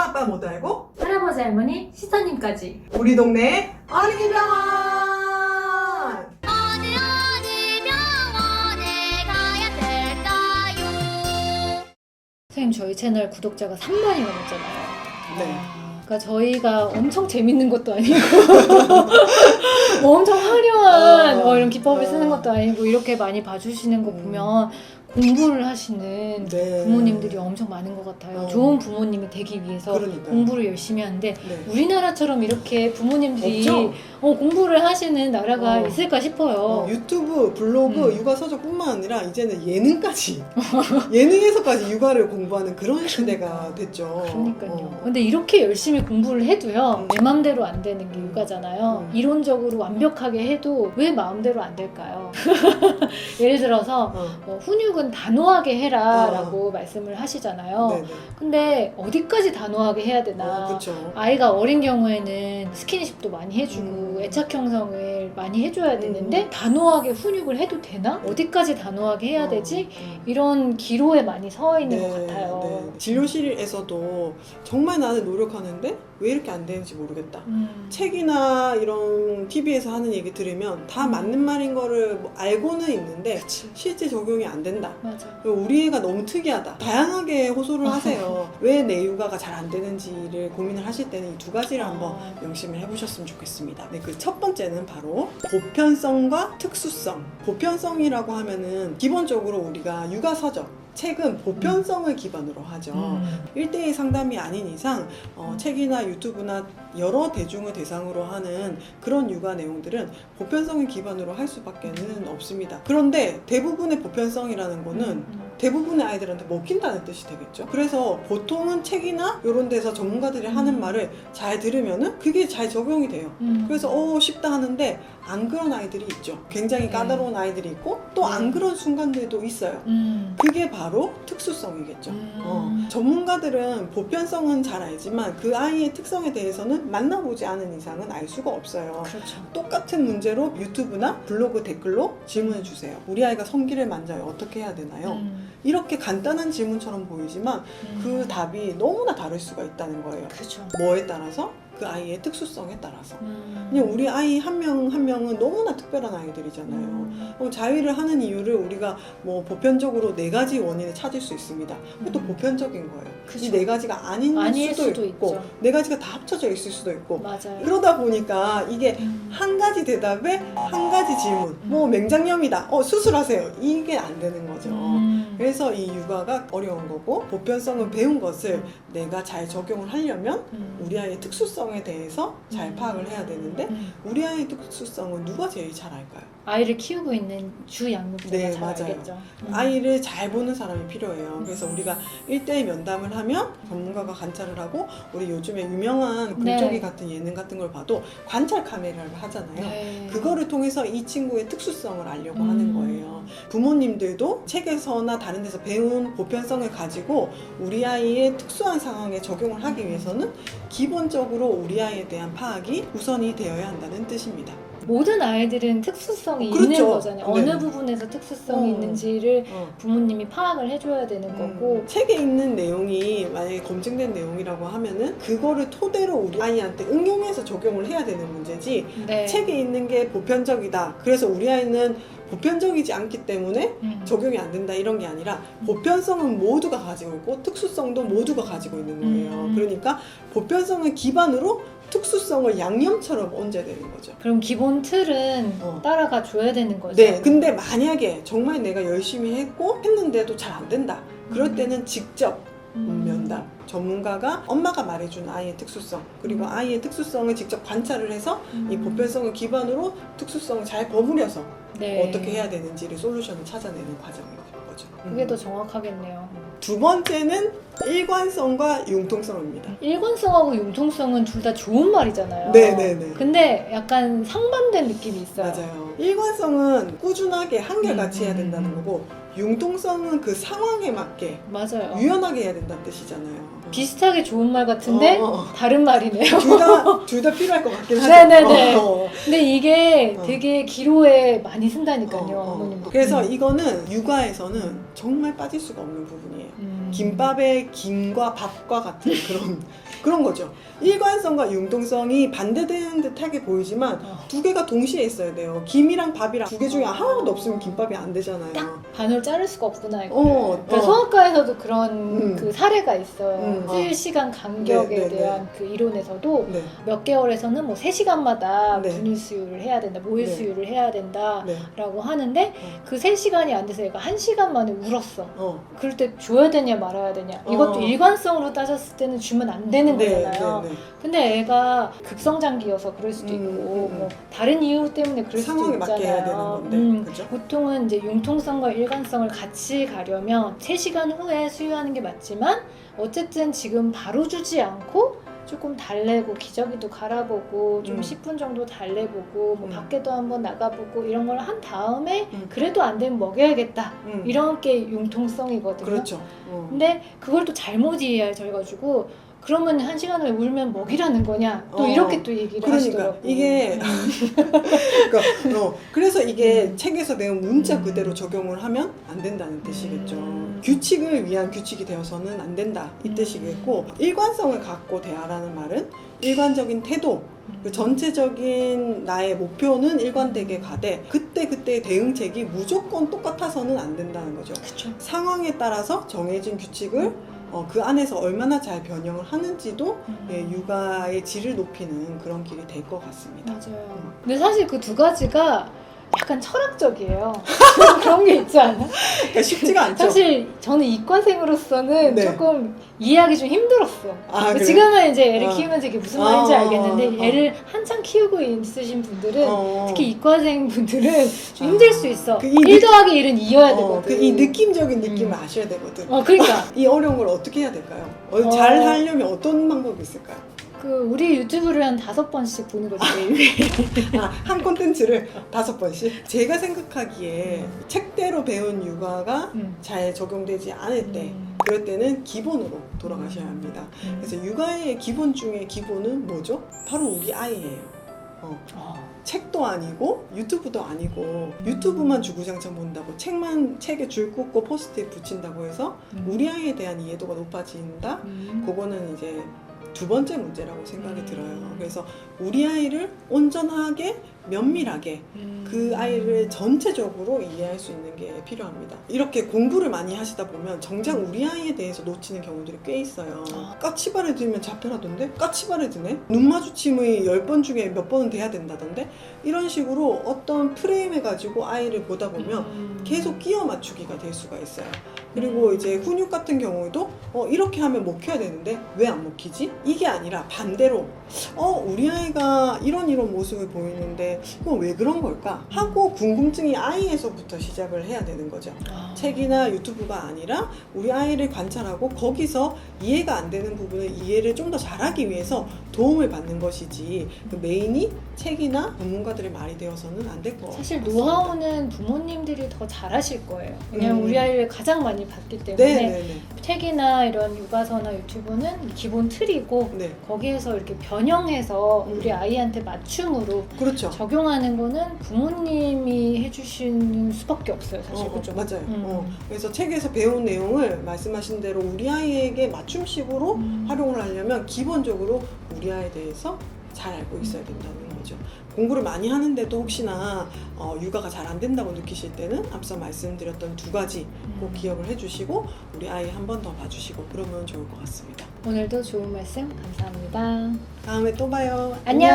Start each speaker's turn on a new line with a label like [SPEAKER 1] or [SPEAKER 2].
[SPEAKER 1] 엄마 아빠 모두 알고
[SPEAKER 2] 할아버지 할머니 시사님까지
[SPEAKER 1] 우리 동네 어린이병원.
[SPEAKER 3] 어느 병원에 가야 될까요?
[SPEAKER 2] 선생님 저희 채널 구독자가 3만이 넘었잖아요.
[SPEAKER 1] 네.
[SPEAKER 2] 그러니까 저희가 엄청 재밌는 것도 아니고 뭐 엄청 화려한 이런 기법을 쓰는 것도 아니고 이렇게 많이 봐주시는 거 보면 공부를 하시는
[SPEAKER 1] 네.
[SPEAKER 2] 부모님들이 엄청 많은 것 같아요. 좋은 부모님이 되기 위해서
[SPEAKER 1] 그러니까요.
[SPEAKER 2] 공부를 열심히 하는데
[SPEAKER 1] 네.
[SPEAKER 2] 우리나라처럼 이렇게 부모님들이
[SPEAKER 1] 없죠?
[SPEAKER 2] 공부를 하시는 나라가
[SPEAKER 1] 어.
[SPEAKER 2] 있을까 싶어요.
[SPEAKER 1] 유튜브, 블로그, 육아 서적뿐만 아니라 이제는 예능까지 예능에서까지 육아를 공부하는 그런 시대가 됐죠.
[SPEAKER 2] 그러니까요. 근데 이렇게 열심히 공부를 해도요, 내 마음대로 안 되는 게 육아잖아요. 이론적으로 완벽하게 해도 왜 마음대로 안 될까요? 예를 들어서 훈육은 단호하게 해라라고 말씀을 하시잖아요.
[SPEAKER 1] 네네.
[SPEAKER 2] 근데 어디까지 단호하게 해야 되나?
[SPEAKER 1] 그렇죠.
[SPEAKER 2] 아이가 어린 경우에는 스키니십도 많이 해주고 애착 형성을 많이 해줘야 되는데 단호하게 훈육을 해도 되나? 어디까지 단호하게 해야 되지? 이런 기로에 많이 서 있는 것 같아요.
[SPEAKER 1] 네. 진료실에서도 정말 나는 노력하는데 왜 이렇게 안 되는지 모르겠다. 책이나 이런 TV에서 하는 얘기 들으면 다 맞는 말인 거를 뭐 알고는 있는데
[SPEAKER 2] 그치.
[SPEAKER 1] 실제 적용이 안 된다.
[SPEAKER 2] 맞아.
[SPEAKER 1] 그리고 우리 애가 너무 특이하다. 다양하게 호소를 하세요. 왜 내 육아가 잘 안 되는지를 고민을 하실 때는 이 두 가지를 한번 명심을 해보셨으면 좋겠습니다. 네, 그 첫 번째는 바로 보편성과 특수성. 보편성이라고 하면은 기본적으로 우리가 육아 서적, 책은 보편성을 기반으로 하죠. 1대1 상담이 아닌 이상 책이나 유튜브나 여러 대중을 대상으로 하는 그런 육아 내용들은 보편성을 기반으로 할 수밖에는 없습니다. 그런데 대부분의 보편성이라는 거는 대부분의 아이들한테 먹힌다는 뜻이 되겠죠. 그래서 보통은 책이나 이런 데서 전문가들이 하는 말을 잘 들으면은 그게 잘 적용이 돼요. 그래서 쉽다 하는데 안 그런 아이들이 있죠. 굉장히 까다로운 아이들이 있고 또 안 그런 순간들도 있어요. 그게 바로 특수성이겠죠. 전문가들은 보편성은 잘 알지만 그 아이의 특성에 대해서는 만나보지 않은 이상은 알 수가 없어요.
[SPEAKER 2] 그렇죠.
[SPEAKER 1] 똑같은 문제로 유튜브나 블로그 댓글로 질문을 주세요. 우리 아이가 성기를 만져요. 어떻게 해야 되나요? 이렇게 간단한 질문처럼 보이지만 그 답이 너무나 다를 수가 있다는 거예요.
[SPEAKER 2] 그렇죠.
[SPEAKER 1] 뭐에 따라서? 그 아이의 특수성에 따라서. 그냥 우리 아이 한 명 한 명은 너무나 특별한 아이들이잖아요. 자위를 하는 이유를 우리가 뭐 보편적으로 4가지 원인을 찾을 수 있습니다. 그것도 보편적인 거예요.
[SPEAKER 2] 그쵸.
[SPEAKER 1] 이 4가지가 아닐 수도 있고
[SPEAKER 2] 있죠.
[SPEAKER 1] 4가지가 다 합쳐져 있을 수도 있고
[SPEAKER 2] 맞아요.
[SPEAKER 1] 그러다 보니까 이게 한 가지 대답에 한 가지 질문. 뭐 맹장염이다. 수술하세요. 이게 안 되는 거죠. 그래서 이 육아가 어려운 거고 보편성을 배운 것을 내가 잘 적용을 하려면 우리 아이의 특수성에 대해서 잘 파악을 해야 되는데 우리 아이의 특수성은 누가 제일 잘 알까요?
[SPEAKER 2] 아이를 키우고 있는 주 양육자가
[SPEAKER 1] 네,
[SPEAKER 2] 잘
[SPEAKER 1] 맞아요.
[SPEAKER 2] 알겠죠.
[SPEAKER 1] 아이를 잘 보는 사람이 필요해요. 그래서 우리가 1대1 면담을 하면 전문가가 관찰을 하고 우리 요즘에 유명한 굴조기 같은 예능 같은 걸 봐도 관찰 카메라를 하잖아요.
[SPEAKER 2] 네.
[SPEAKER 1] 그거를 통해서 이 친구의 특수성을 알려고 하는 거예요. 부모님들도 책에서나 다른 데서 배운 보편성을 가지고 우리 아이의 특수한 상황에 적용을 하기 위해서는 기본적으로 우리 아이에 대한 파악이 우선이 되어야 한다는 뜻입니다.
[SPEAKER 2] 모든 아이들은 특수성이
[SPEAKER 1] 그렇죠.
[SPEAKER 2] 있는 거잖아요.
[SPEAKER 1] 네.
[SPEAKER 2] 어느 부분에서 특수성이 있는지를 부모님이 파악을 해줘야 되는 거고.
[SPEAKER 1] 책에 있는 내용이 만약에 검증된 내용이라고 하면은 그거를 토대로 우리 아이한테 응용해서 적용을 해야 되는 문제지
[SPEAKER 2] 네.
[SPEAKER 1] 책에 있는 게 보편적이다. 그래서 우리 아이는 보편적이지 않기 때문에 적용이 안 된다 이런 게 아니라 보편성은 모두가 가지고 있고 특수성도 모두가 가지고 있는 거예요. 그러니까 보편성을 기반으로 특수성을 양념처럼 얹어야 되는 거죠.
[SPEAKER 2] 그럼 기본 틀은 따라가 줘야 되는 거죠.
[SPEAKER 1] 네, 근데 만약에 정말 내가 열심히 했는데도 잘 안 된다. 그럴 때는 직접 면담, 전문가가 엄마가 말해준 아이의 특수성 그리고 아이의 특수성을 직접 관찰을 해서 이 보편성을 기반으로 특수성을 잘 버무려서 어떻게 해야 되는지를 솔루션을 찾아내는 과정인 거죠.
[SPEAKER 2] 그게 더 정확하겠네요.
[SPEAKER 1] 두 번째는 일관성과 융통성입니다.
[SPEAKER 2] 일관성하고 융통성은 둘 다 좋은 말이잖아요.
[SPEAKER 1] 네네네.
[SPEAKER 2] 근데 약간 상반된 느낌이 있어요.
[SPEAKER 1] 맞아요. 일관성은 꾸준하게 한결같이 해야 된다는 거고 융통성은 그 상황에 맞게
[SPEAKER 2] 맞아요.
[SPEAKER 1] 유연하게 해야 된다는 뜻이잖아요.
[SPEAKER 2] 비슷하게 좋은 말 같은데 다른 말이네요.
[SPEAKER 1] 둘 다 필요할 것 같긴 하죠.
[SPEAKER 2] 네네네. 근데 이게 되게 기로에 많이 쓴다니까요, 어머님도.
[SPEAKER 1] 그래서 이거는 육아에서는 정말 빠질 수가 없는 부분이에요. 김밥에 김과 밥과 같은 그런 그런 거죠. 일관성과 융통성이 반대되는 듯하게 보이지만 두 개가 동시에 있어야 돼요. 김이랑 밥이랑 두 개 중에 하나도 없으면 김밥이 안 되잖아요.
[SPEAKER 2] 딱 반을 자를 수가 없구나. 이거.
[SPEAKER 1] 어.
[SPEAKER 2] 그러니까 성악과에서도 그런 그 사례가 있어요.
[SPEAKER 1] 어.
[SPEAKER 2] 1시간 간격에
[SPEAKER 1] 네, 네,
[SPEAKER 2] 대한 그 이론에서도
[SPEAKER 1] 네.
[SPEAKER 2] 몇 개월에서는 뭐 3시간마다
[SPEAKER 1] 네.
[SPEAKER 2] 분유 수유를 해야 된다, 모유
[SPEAKER 1] 네.
[SPEAKER 2] 수유를 해야 된다라고
[SPEAKER 1] 네.
[SPEAKER 2] 하는데 그 3시간이 안 돼서 얘가 1시간 만에 울었어. 그럴 때 줘야 되냐 말아야 되냐. 이것도 일관성으로 따졌을 때는 주면 안 되는 거잖아요.
[SPEAKER 1] 네.
[SPEAKER 2] 근데 애가 급성장기여서 그럴 수도 있고 뭐 다른 이유 때문에 그럴 수도
[SPEAKER 1] 상황에
[SPEAKER 2] 있잖아요.
[SPEAKER 1] 맞게 해야 되는 건데, 그죠?
[SPEAKER 2] 보통은 이제 융통성과 일관성을 같이 가려면 3시간 후에 수유하는 게 맞지만 어쨌든 지금 바로 주지 않고 조금 달래고 기저귀도 갈아보고 좀 10분 정도 달래보고 뭐 밖에도 한번 나가보고 이런 걸 한 다음에 그래도 안 되면 먹여야겠다 이런 게 융통성이거든요.
[SPEAKER 1] 그렇죠.
[SPEAKER 2] 근데 그걸 또 잘못 이해해가지고 그러면 1시간 후에 울면 먹이라는 거냐 또 이렇게 또 얘기를
[SPEAKER 1] 그러니까
[SPEAKER 2] 하시더라고요.
[SPEAKER 1] 이게 그래서 이게 책에서 배운 문자 그대로 적용을 하면 안 된다는 뜻이겠죠. 규칙을 위한 규칙이 되어서는 안 된다 이 뜻이겠고, 일관성을 갖고 대하라는 말은 일관적인 태도, 그 전체적인 나의 목표는 일관되게 가되 그때그때의 대응책이 무조건 똑같아서는 안 된다는 거죠.
[SPEAKER 2] 그쵸.
[SPEAKER 1] 상황에 따라서 정해진 규칙을 그 안에서 얼마나 잘 변형을 하는지도 육아의 질을 높이는 그런 길이 될 것 같습니다.
[SPEAKER 2] 맞아요. 근데 사실 그 두 가지가 약간 철학적이에요. 그런 게 있지 않아?
[SPEAKER 1] 그러니까 쉽지가 않죠.
[SPEAKER 2] 사실 저는 이과생으로서는
[SPEAKER 1] 네.
[SPEAKER 2] 조금 이해하기 좀 힘들었어.
[SPEAKER 1] 그래요?
[SPEAKER 2] 지금은 이제 애를 키우면서 이게 무슨 말인지 알겠는데
[SPEAKER 1] 어.
[SPEAKER 2] 애를 한창 키우고 있으신 분들은 특히 이과생 분들은 좀 힘들 수 있어.
[SPEAKER 1] 그
[SPEAKER 2] 1 더하기 1은 이어야 되거든.
[SPEAKER 1] 이 느낌적인 느낌을 아셔야 되거든.
[SPEAKER 2] 그러니까
[SPEAKER 1] 이 어려운 걸 어떻게 해야 될까요? 잘 하려면 어떤 방법이 있을까요?
[SPEAKER 2] 우리 유튜브를 한 5번씩 보는 거지 매일.
[SPEAKER 1] 한 콘텐츠를 5번씩? 제가 생각하기에 책대로 배운 육아가 잘 적용되지 않을 때, 그럴 때는 기본으로 돌아가셔야 합니다. 그래서 육아의 기본 중에 기본은 뭐죠? 바로 우리 아이예요. 책도 아니고 유튜브도 아니고, 유튜브만 주구장창 본다고 책에 줄 긋고 포스트잇 붙인다고 해서 우리 아이에 대한 이해도가 높아진다? 그거는 이제 두 번째 문제라고 생각이 들어요. 그래서 우리 아이를 온전하게 면밀하게 그 아이를 전체적으로 이해할 수 있는 게 필요합니다. 이렇게 공부를 많이 하시다 보면 정작 우리 아이에 대해서 놓치는 경우들이 꽤 있어요. 까치발에 들면 잡혀라던데? 까치발에 드네? 눈 마주침의 10번 중에 몇 번은 돼야 된다던데? 이런 식으로 어떤 프레임을 가지고 아이를 보다 보면 계속 끼워 맞추기가 될 수가 있어요. 그리고 이제 훈육 같은 경우에도 이렇게 하면 먹혀야 되는데 왜 안 먹히지? 이게 아니라 반대로 우리 아이가 이런 모습을 보이는데 그건 왜 그런 걸까? 하고 궁금증이 아이에서부터 시작을 해야 되는 거죠. 책이나 유튜브가 아니라 우리 아이를 관찰하고 거기서 이해가 안 되는 부분을 이해를 좀 더 잘하기 위해서 도움을 받는 것이지, 그 메인이 책이나 전문가들의 말이 되어서는 안 될 것 같습니다.
[SPEAKER 2] 사실 노하우는 부모님들이 더 잘하실 거예요. 왜냐면 우리 아이를 가장 많이 봤기 때문에.
[SPEAKER 1] 네네네.
[SPEAKER 2] 책이나 이런 육아서나 유튜브는 기본 틀이고
[SPEAKER 1] 네.
[SPEAKER 2] 거기에서 이렇게 변형해서 우리 아이한테 맞춤으로
[SPEAKER 1] 그렇죠.
[SPEAKER 2] 적용하는 거는 부모님이 해주시는 수밖에 없어요, 사실. 그죠?
[SPEAKER 1] 맞아요. 그래서 책에서 배운 내용을 말씀하신 대로 우리 아이에게 맞춤식으로 활용을 하려면 기본적으로 우리 아이에 대해서 잘 알고 있어야 된다는 거죠. 공부를 많이 하는데도 혹시나 육아가 잘 안 된다고 느끼실 때는 앞서 말씀드렸던 두 가지 꼭 기억을 해주시고 우리 아이 한 번 더 봐주시고 그러면 좋을 것 같습니다.
[SPEAKER 2] 오늘도 좋은 말씀 감사합니다.
[SPEAKER 1] 다음에 또 봐요.
[SPEAKER 2] 안녕.